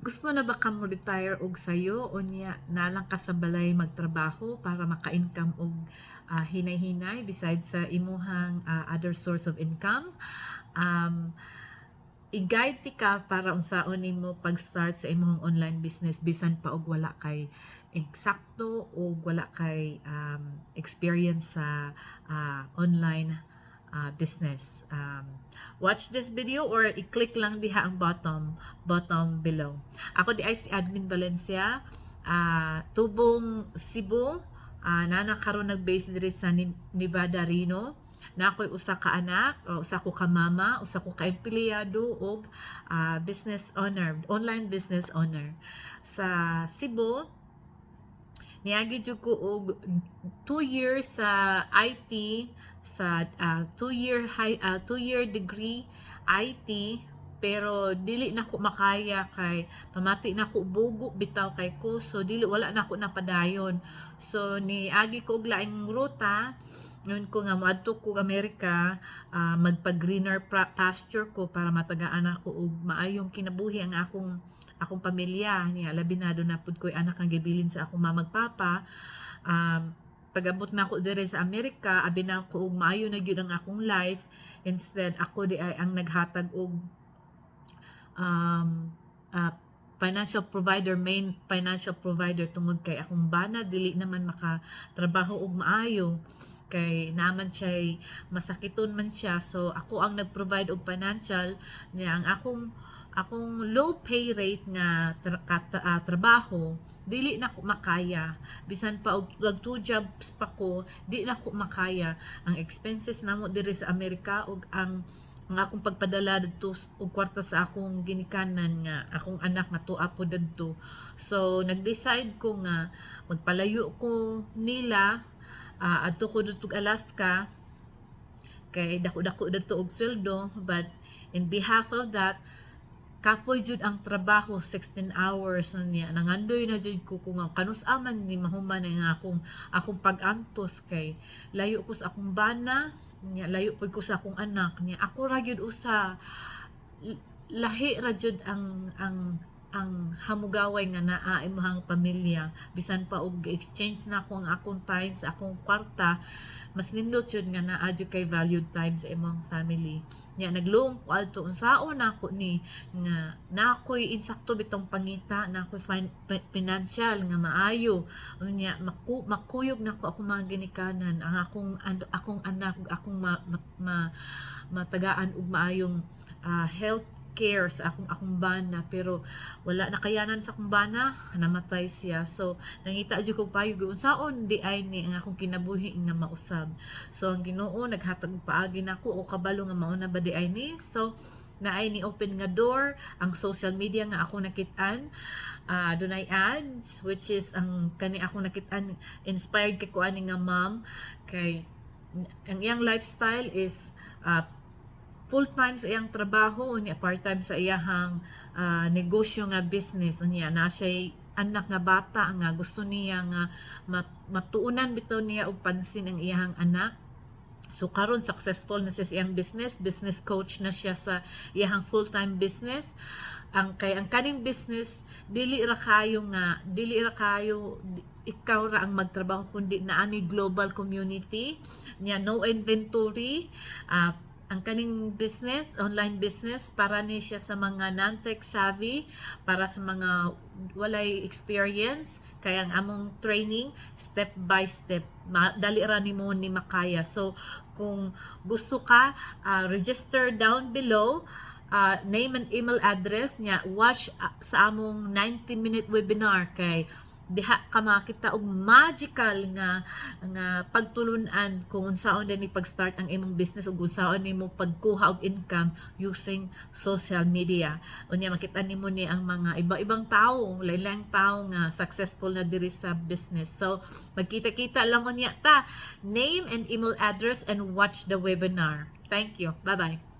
Gusto na ba ka mo retire og sayo o niya nalang ka sa balay magtrabaho para maka-income og hinay-hinay besides sa imuhang other source of income? Um, i-guide ti ka para unsaon nimo pag-start sa imong online business bisan pa og wala kay eksakto o wala kay experience sa online business. Watch this video or i-click lang diha ang bottom below. Ako di ay si Admin Valencia, tubong Cebu, nana karon nag-base diri sa Nevada Reno. Na ako'y usa ka anak, usa ko ka mama, usa ko ka empleyado og business owner, online business owner. Sa Cebu, niagi jud ko og 2 years sa IT, sa 2-year degree IT, pero dili na ko makaya kay pamati na ko bugo bitaw kay ko, so dili wala na ko napadayon. So niagi ko og laing ruta yun ko nga moadto ko Amerika, magpa-greener pasture ko para matagaan ako og maayong kinabuhi ang akong pamilya niya. Labi na do na pud ko'y anak nga gibilin sa akong mamagpapa. Pag-abot na ako dire sa Amerika, abi na ko og maayo na gyud ang akong life. Instead ako di ay ang naghatag og main financial provider tungod kay akong bana dili naman makatrabaho og maayo kay naman siya masakiton man siya, so ako ang nag-provide og financial niya. Ang akong low pay rate nga trabaho dili na ko makaya, bisan pa og 2 jobs pa ko di na ko makaya ang expenses namo diri sa Amerika og ang akong pagpadala dito og kwarta sa akong ginikanan nga akong anak nga tuwa po dito. So nag-decide ko nga magpalayo ko nila, adto ko dito Alaska kay dako-dako dito og sweldo, but in behalf of that kapoy jud ang trabaho 16 hours niya nangandoy na jud ko kung kanus-a man ni mahuman nga akong pag-antos kay layo ko sa akong bana niya, layo pud ko sa akong anak niya. Ako ra gyud usa lahi ra jud ang hamugaway nga naa imong pamilya, bisan pa og exchange na ako ang akong time sa akong kwarta, mas nindot jud nga naa jud kay valued time sa imong family nya. Nagluom ko adto unsaon nako ni nga nakoy insakto bitong pangita, nakoy financial nga maayo nya, makuyog nako akong mga ginikanan, ang akong anak, akong matagaan og maayong health care sa akong bana, pero wala nakayanan sa akong bana, namatay siya. So nangita jud kog payo unsaon di ay ni ang akong kinabuhi nga mausab. So ang Ginoo naghatag og paagi nako o kabalo nga mao na ba di ay ni. So naay ni open nga door ang social media nga ako nakit-an. Dunay ads which is ang kani ako nakit-an, inspired kay ko ani nga mom kay ang iyang lifestyle is full-time sa iyang trabaho unya part-time sa iyang negosyo nga business unya. Na siya anak nga bata nga gusto niya nga matuunan bitaw niya og pansin ang iyang anak. So karon successful na siya sa iyang business coach na siya sa iyang full-time business. Ang kaning business dili ra kayo ikaw ra ang magtrabaho, kundi naani global community niya, no inventory. Ang kaning business, online business, para ni siya sa mga non-tech savvy, para sa mga walay experience, kaya ang among training step by step, dali ra nimo ni makaya. So kung gusto ka, register down below, name and email address niya, watch sa among 90-minute webinar kay diha ka makita og magical nga pagtulunan kung unsaon din ni pag-start ang imong business ug unsaon nimo pagkuha og income using social media. Unya makita nimo ni ang mga iba-ibang tawo, lain-laing tawo nga successful na diri sa business. So magkita-kita lang unya ta, name and email address and watch the webinar. Thank you. Bye-bye.